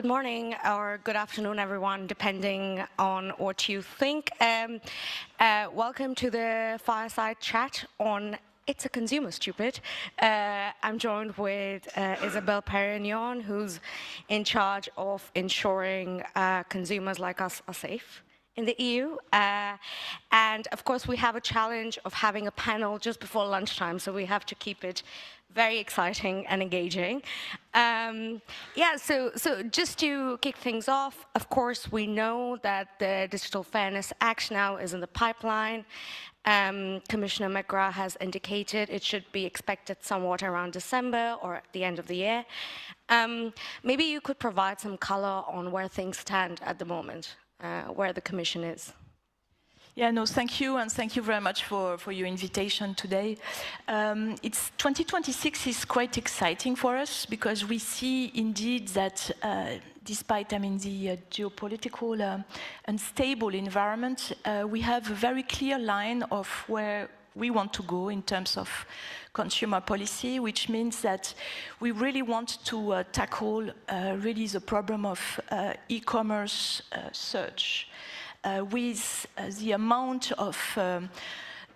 Good morning or good afternoon, everyone, depending on what you think. Welcome to the Fireside chat on It's a Consumer Stupid. I'm joined with Isabelle Perignon, who's in charge of ensuring consumers like us are safe in the EU. And of course, we have a challenge of having a panel just before lunchtime, so we have to keep it very exciting and engaging. So just to kick things off, of course, we know that the Digital Fairness Act now is in the pipeline. Commissioner McGrath has indicated it should be expected somewhat around December or at the end of the year. Maybe you could provide some color on where things stand at the moment, where the Commission is. Yeah, no, thank you, and thank you very much for your invitation today. 2026 is quite exciting for us because we see indeed that despite, the geopolitical unstable environment, we have a very clear line of where we want to go in terms of consumer policy, which means that we really want to tackle really the problem of e-commerce search. With the amount of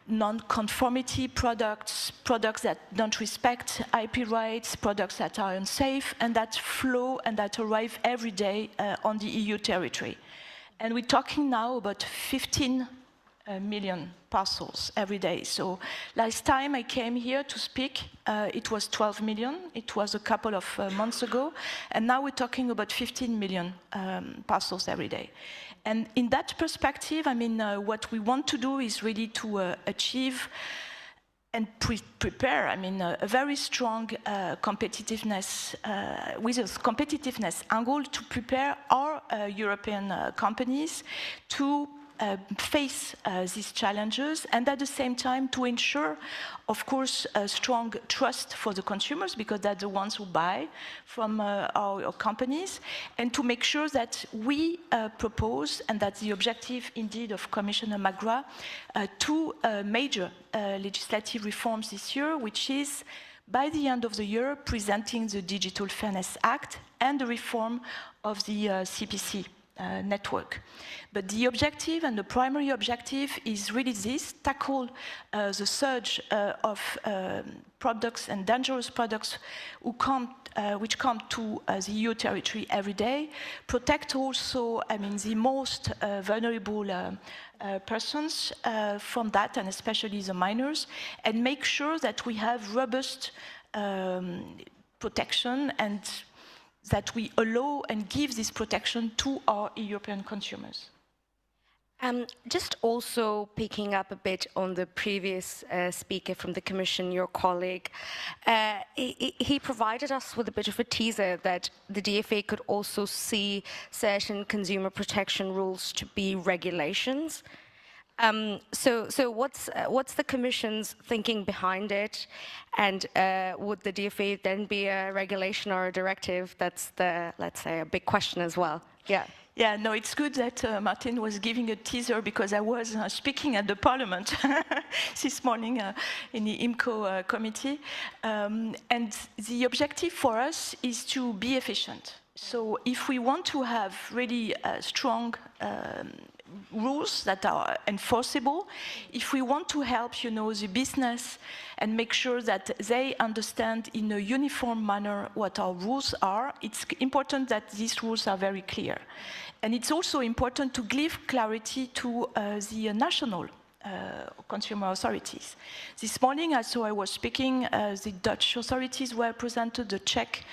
non-conformity products that don't respect IP rights, products that are unsafe, and that flow and that arrive every day on the EU territory. And we're talking now about 15 million parcels every day. So last time I came here to speak, it was 12 million. It was a couple of months ago. And now we're talking about 15 million parcels every day. And in that perspective, what we want to do is really to achieve and prepare, a very strong competitiveness, with a competitiveness angle to prepare our European companies to face these challenges, and at the same time to ensure, of course, a strong trust for the consumers, because they're the ones who buy from our companies, and to make sure that we propose, and that's the objective indeed of Commissioner McGrath, two major legislative reforms this year, which is by the end of the year presenting the Digital Fairness Act and the reform of the CPC network. But the objective and the primary objective is really this: tackle the surge of products and dangerous products which come to the EU territory every day, protect also the most vulnerable persons from that, and especially the minors, and make sure that we have robust protection and that we allow and give this protection to our European consumers. Just also picking up a bit on the previous speaker from the Commission, your colleague, he provided us with a bit of a teaser that the DFA could also see certain consumer protection rules to be regulations. So what's the Commission's thinking behind it, and would the DFA then be a regulation or a directive? That's the, let's say, a big question as well. Yeah, no, it's good that Martin was giving a teaser, because I was speaking at the Parliament this morning in the IMCO committee, and the objective for us is to be efficient. So if we want to have really strong rules that are enforceable, if we want to help, the business and make sure that they understand in a uniform manner what our rules are, it's important that these rules are very clear. And it's also important to give clarity to the national consumer authorities. This morning, as I was speaking, the Dutch authorities were presented, the Czech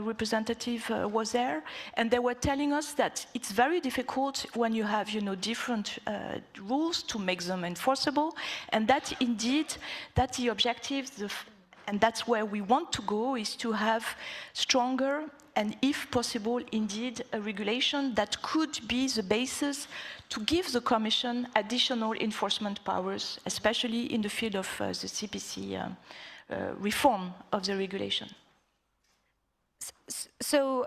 representative was there, and they were telling us that it's very difficult when you have, different rules to make them enforceable, and that indeed, that's the objective, and that's where we want to go, is to have stronger and, if possible, indeed, a regulation that could be the basis to give the Commission additional enforcement powers, especially in the field of the CPC reform of the regulation. So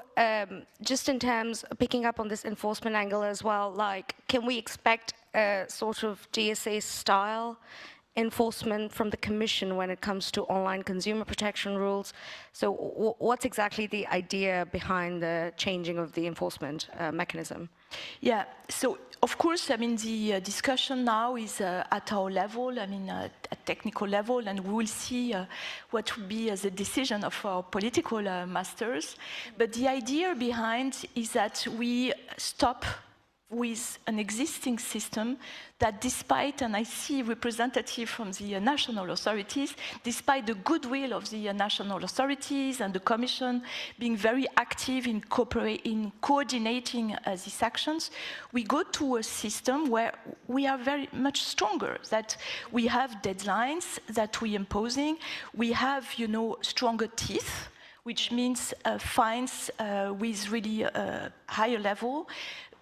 just in terms of picking up on this enforcement angle as well, can we expect a sort of DSA style enforcement from the Commission when it comes to online consumer protection rules. So what's exactly the idea behind the changing of the enforcement mechanism? Yeah, so of course, I mean, the discussion now is at our level, I mean, at technical level, and we will see what will be the decision of our political masters. But the idea behind is that we stop with an existing system that despite, and I see representatives from the national authorities, despite the goodwill of the national authorities and the Commission being very active in coordinating these actions, we go to a system where we are very much stronger, that we have deadlines that we're imposing, we have, you know, stronger teeth, which means fines with really higher level,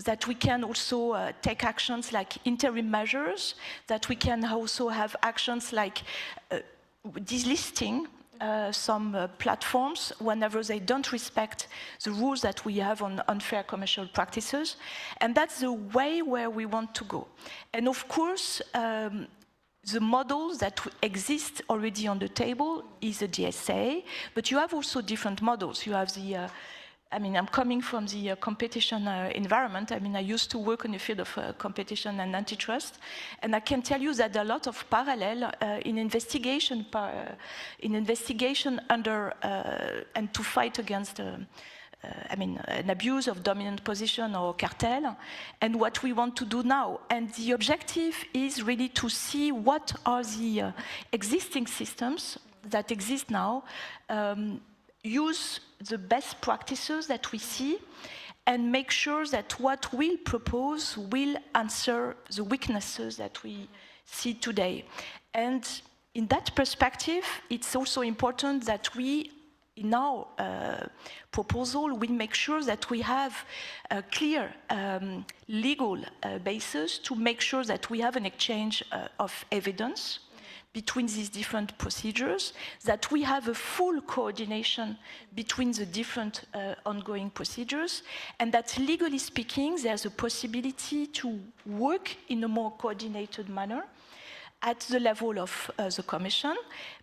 that we can also take actions like interim measures, that we can also have actions like delisting some platforms whenever they don't respect the rules that we have on unfair commercial practices. And that's the way where we want to go. And of course, the models that exist already on the table is the DSA, but you have also different models. You have the I mean, I'm coming from the competition environment. I mean, I used to work in the field of competition and antitrust, and I can tell you that there are a lot of parallel in investigation under and to fight against. I mean, an abuse of dominant position or cartel, and what we want to do now. And the objective is really to see what are the existing systems that exist now, use the best practices that we see, and make sure that what we'll propose will answer the weaknesses that we see today. And in that perspective, it's also important that we, in our proposal, we make sure that we have a clear legal basis to make sure that we have an exchange of evidence between these different procedures, that we have a full coordination between the different ongoing procedures, and that legally speaking, there's a possibility to work in a more coordinated manner at the level of the Commission,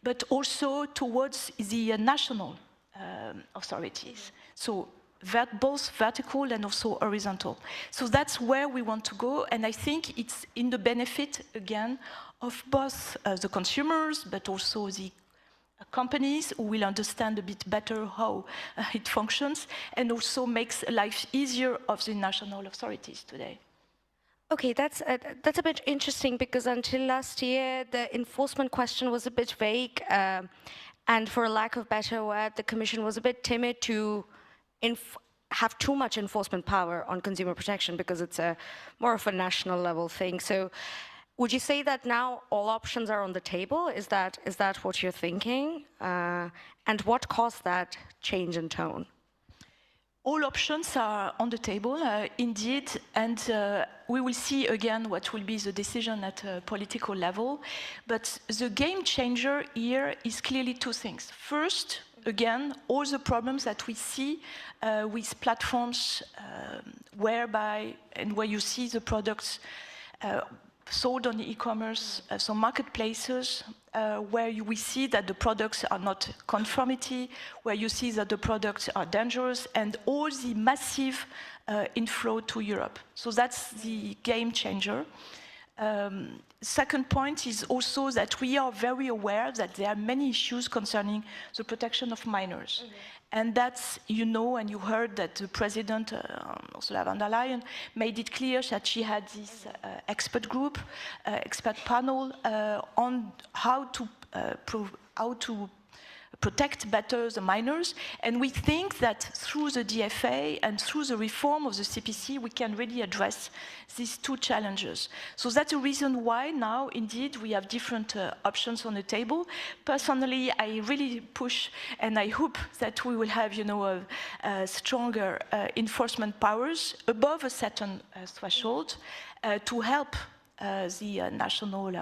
but also towards the national authorities. So both vertical and also horizontal. So that's where we want to go, and I think it's in the benefit, again, of both the consumers, but also the companies who will understand a bit better how it functions, and also makes life easier of the national authorities today. Okay, that's a bit interesting, because until last year, the enforcement question was a bit vague, and for a lack of better word, the Commission was a bit timid to have too much enforcement power on consumer protection, because it's more of a national level thing. So would you say that now all options are on the table? Is that what you're thinking? And what caused that change in tone? All options are on the table, indeed, and we will see again what will be the decision at a political level. But the game changer here is clearly two things. First, again, all the problems that we see with platforms whereby and where you see the products sold on the e-commerce, so marketplaces, where we see that the products are not conformity, where you see that the products are dangerous, and all the massive inflow to Europe. So that's the game changer. Second point is also that we are very aware that there are many issues concerning the protection of minors. Mm-hmm. And that's, you know, and you heard that the President, Ursula von der Leyen, made it clear that she had this expert group, expert panel on how to protect better the minors. And we think that through the DFA and through the reform of the CPC, we can really address these two challenges. So that's the reason why now, indeed, we have different options on the table. Personally, I really push, and I hope that we will have, you know, stronger enforcement powers above a certain threshold to help the national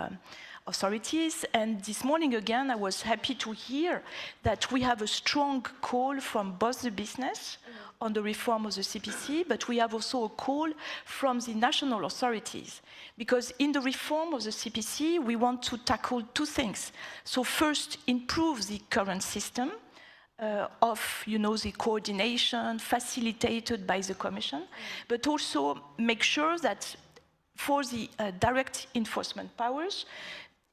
authorities. And this morning, again, I was happy to hear that we have a strong call from both the business on the reform of the CPC, but we have also a call from the national authorities. Because in the reform of the CPC, we want to tackle two things. So first, improve the current system of, the coordination facilitated by the Commission, but also make sure that for the direct enforcement powers,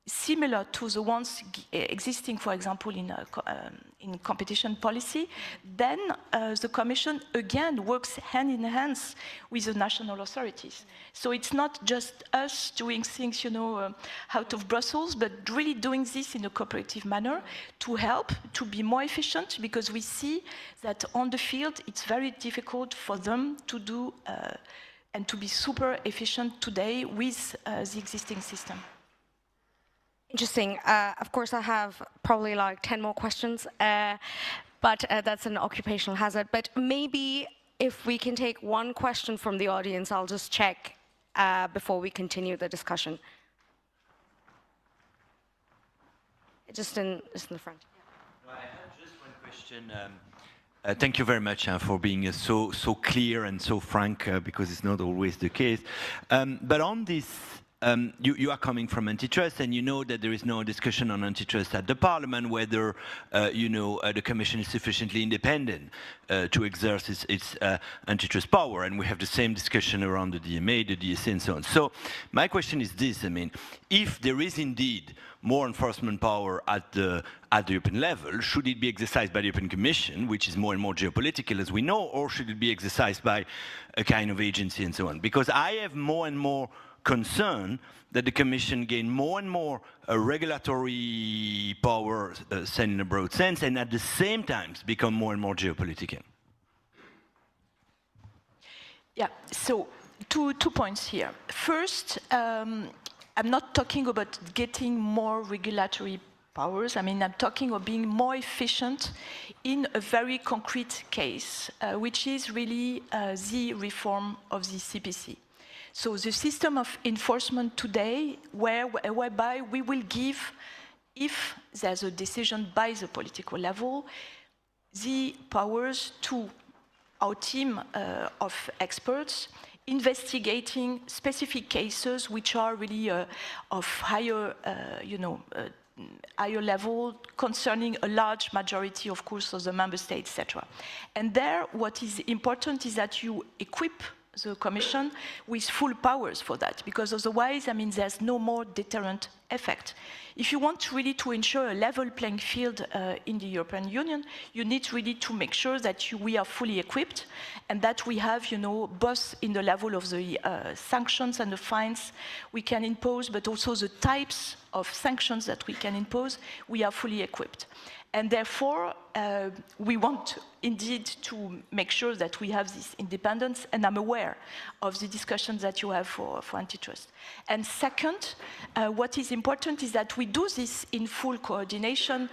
similar to the ones existing, for example, in competition policy, then the Commission again works hand in hand with the national authorities. So it's not just us doing things, out of Brussels, but really doing this in a cooperative manner to help to be more efficient, because we see that on the field it's very difficult for them to do and to be super efficient today with the existing system. Interesting. Of course, I have probably like 10 more questions, but that's an occupational hazard. But maybe if we can take one question from the audience, I'll just check before we continue the discussion. Just in the front. I have just one question. Thank you very much for being so clear and so frank, because it's not always the case. But on this, you are coming from antitrust, and you know that there is no discussion on antitrust at the Parliament, whether the Commission is sufficiently independent to exert its antitrust power, and we have the same discussion around the DMA, the DSA, and so on. So my question is this: I mean, if there is indeed more enforcement power at the European level, should it be exercised by the European Commission, which is more and more geopolitical, as we know, or should it be exercised by a kind of agency and so on? Because I have more and more concern that the Commission gain more and more regulatory power, said in a broad sense, and at the same time become more and more geopolitical. Yeah, so two points here. First, I'm not talking about getting more regulatory powers. I mean, I'm talking of being more efficient in a very concrete case, which is really the reform of the CPC. So the system of enforcement today, whereby we will give, if there's a decision by the political level, the powers to our team of experts investigating specific cases which are really of higher, higher level, concerning a large majority, of course, of the member states, etc. And there, what is important is that you equip the Commission with full powers for that, because otherwise, I mean, there's no more deterrent effect. If you want really to ensure a level playing field in the European Union, you need really to make sure that we are fully equipped and that we have, both in the level of the sanctions and the fines we can impose, but also the types of sanctions that we can impose, we are fully equipped. And therefore, we want indeed to make sure that we have this independence, and I'm aware of the discussions that you have for antitrust. And second, what is important is that we do this in full coordination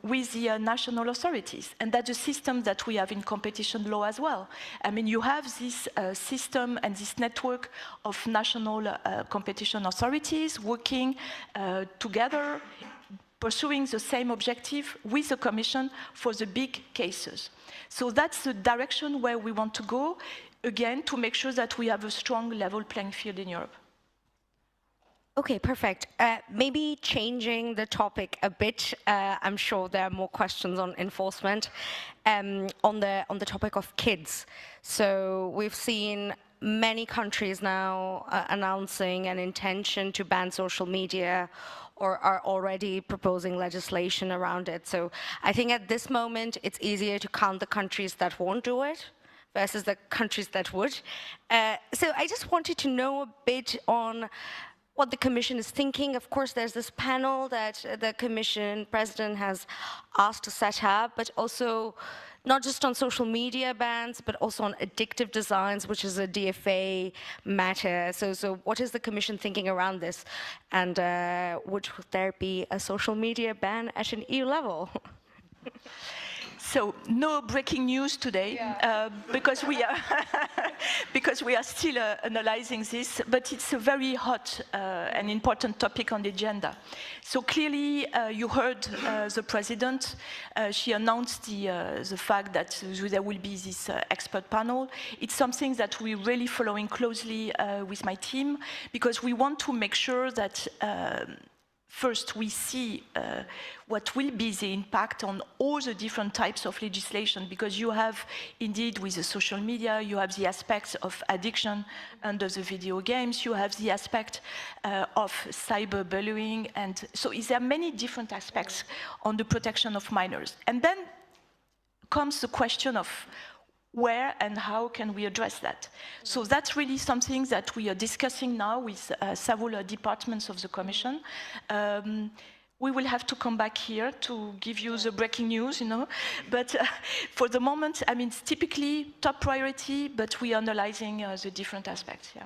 with the national authorities, and that's a system that we have in competition law as well. I mean, you have this system and this network of national competition authorities working together, pursuing the same objective with the Commission for the big cases. So that's the direction where we want to go, again, to make sure that we have a strong level playing field in Europe. Okay, perfect. Maybe changing the topic a bit. I'm sure there are more questions on enforcement on the topic of kids. So we've seen many countries now announcing an intention to ban social media, or are already proposing legislation around it. So I think at this moment, it's easier to count the countries that won't do it versus the countries that would. So I just wanted to know a bit on what the Commission is thinking. Of course, there's this panel that the Commission President has asked to set up, but also not just on social media bans, but also on addictive designs, which is a DFA matter. So what is the Commission thinking around this? And would there be a social media ban at an EU level? So no breaking news today, because we are because we are still analyzing this, but it's a very hot and important topic on the agenda. So clearly, you heard the president. She announced the fact that there will be this expert panel. It's something that we're really following closely with my team, because we want to make sure that first, we see what will be the impact on all the different types of legislation, because you have, indeed, with the social media, you have the aspects of addiction under the video games, you have the aspect of cyberbullying, and so there are many different aspects on the protection of minors. And then comes the question of where and how can we address that? So that's really something that we are discussing now with several departments of the Commission. We will have to come back here to give you the breaking news, you know. But for the moment, I mean, it's typically top priority, but we are analyzing the different aspects, yeah.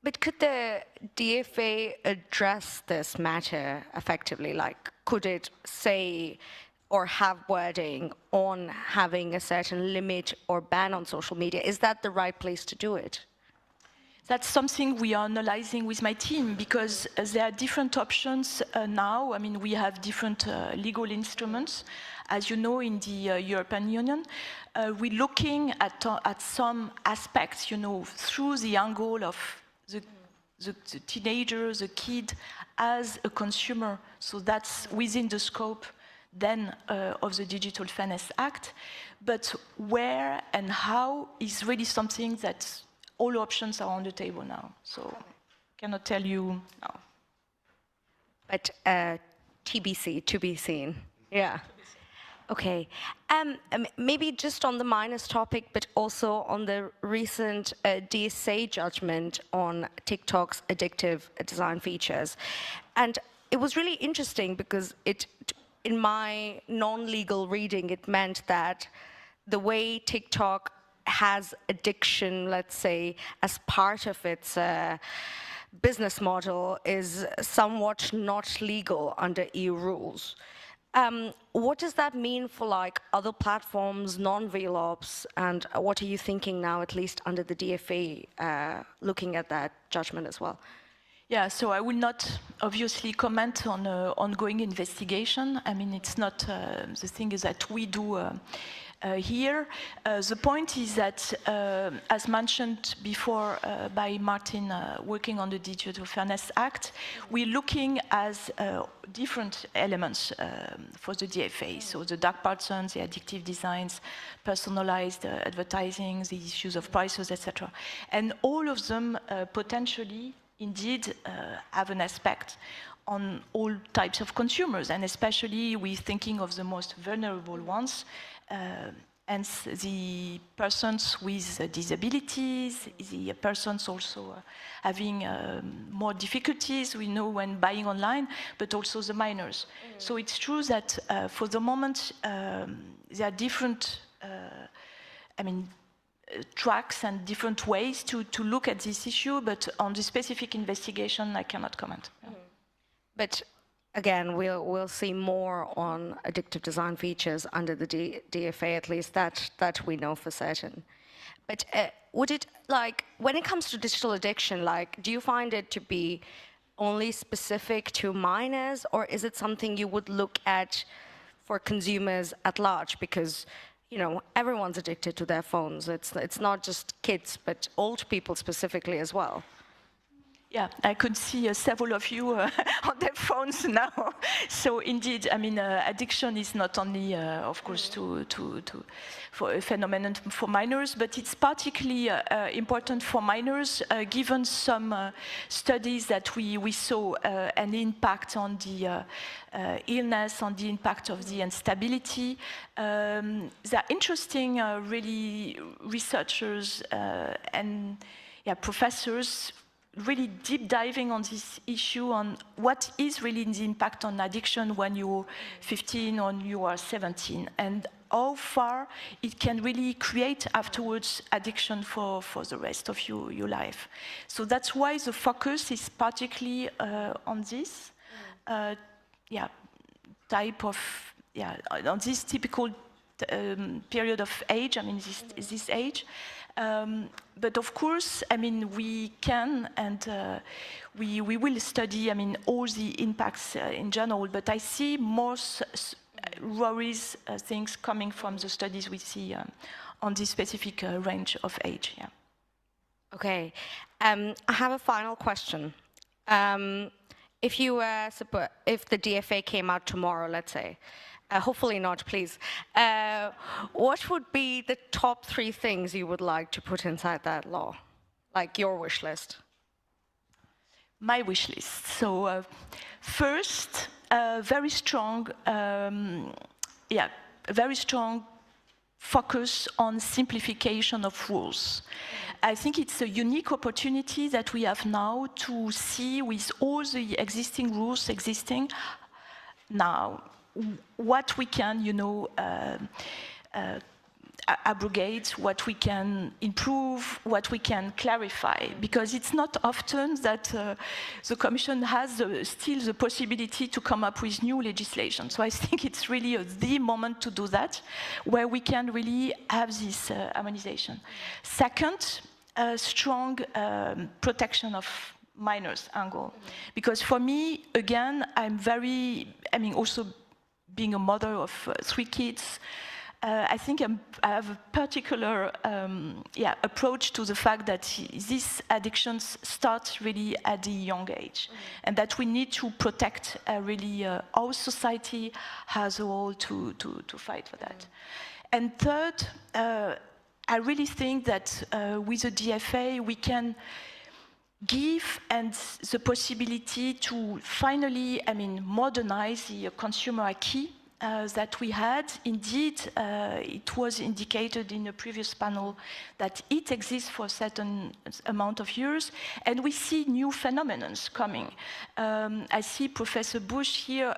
But could the DFA address this matter effectively? Like, could it say or have wording on having a certain limit or ban on social media? Is that the right place to do it? That's something we are analyzing with my team, because there are different options now. I mean, we have different legal instruments. As you know, in the European Union, we're looking at some aspects, you know, through the angle of the teenager, the kid, as a consumer. So that's within the scope then of the Digital Fairness Act, but where and how is really something that all options are on the table now. So cannot tell you now. But TBC, to be seen. Yeah. Okay. Maybe just on the minors topic, but also on the recent DSA judgment on TikTok's addictive design features. And it was really interesting because in my non-legal reading, it meant that the way TikTok has addiction, let's say, as part of its business model is somewhat not legal under EU rules. What does that mean for like other platforms, non-VLOPs, and what are you thinking now, at least under the DFA, looking at that judgment as well? Yeah, so I will not obviously comment on ongoing investigation. I mean, it's not the thing is that we do here. The point is that, as mentioned before by Martin, working on the Digital Fairness Act, we're looking at different elements for the DFA. So the dark patterns, the addictive designs, personalized advertising, the issues of prices, etc. And all of them potentially indeed have an aspect on all types of consumers, and especially we're thinking of the most vulnerable ones, and the persons with disabilities, the persons also having more difficulties, we know, when buying online, but also the minors. So it's true that for the moment there are different, tracks and different ways to look at this issue, but on the specific investigation, I cannot comment. Mm-hmm. But again, we'll see more on addictive design features under the DFA, at least that we know for certain. But would it, like, when it comes to digital addiction, like, do you find it to be only specific to minors, or is it something you would look at for consumers at large? Because you know, everyone's addicted to their phones. It's not just kids, but old people specifically as well. Yeah, I could see several of you on their phones now. So indeed, I mean, addiction is not only, of course, for a phenomenon for minors, but it's particularly important for minors, given some studies that we saw an impact on the illness, on the impact of the instability. There are interesting, really, researchers and professors really deep diving on this issue, on what is really the impact on addiction when you're 15 or you are 17, and how far it can really create afterwards addiction for the rest of your life. So that's why the focus is particularly on this type of, on this typical period of age, I mean, this age. But of course, I mean, we can and we will study, I mean, all the impacts in general, but I see more worries, things coming from the studies we see on this specific range of age. Yeah. Okay, I have a final question. If the DFA came out tomorrow, let's say, hopefully not, please, what would be the top 3 things you would like to put inside that law, like your wish list? My wish list. So first, very strong, very strong focus on simplification of rules. I think it's a unique opportunity that we have now to see, with all the existing rules existing now, what we can, you know, abrogate, what we can improve, what we can clarify, because it's not often that the Commission has still the possibility to come up with new legislation. So I think it's really the moment to do that, where we can really have this harmonization. Second, a strong protection of minors angle, because for me, again, also being a mother of 3 kids, I think I have a particular approach to the fact that these addictions start really at a young age, and that we need to protect really our society as a whole to fight for that. And third, I really think that with the DFA we can give the possibility to finally, modernize the consumer acquis that we had. Indeed, it was indicated in a previous panel that it exists for a certain amount of years, and we see new phenomena coming. I see Professor Bush here,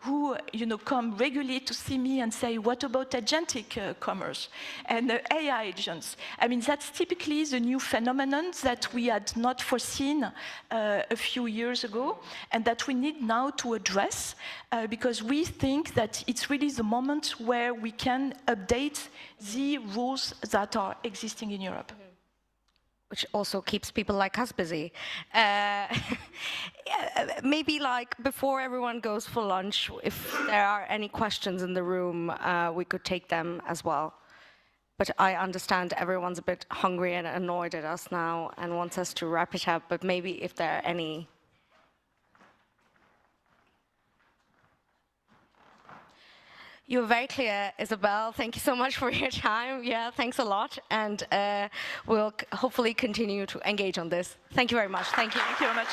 who come regularly to see me and say, "What about agentic commerce and AI agents?" I mean, that's typically the new phenomenon that we had not foreseen a few years ago, and that we need now to address, because we think that it's really the moment where we can update the rules that are existing in Europe. Which also keeps people like us busy. Maybe like before everyone goes for lunch, if there are any questions in the room, we could take them as well. But I understand everyone's a bit hungry and annoyed at us now and wants us to wrap it up, but maybe if there are any. You were very clear, Isabelle. Thank you so much for your time. Yeah, thanks a lot. And we'll hopefully continue to engage on this. Thank you very much. Thank you. Thank you very much.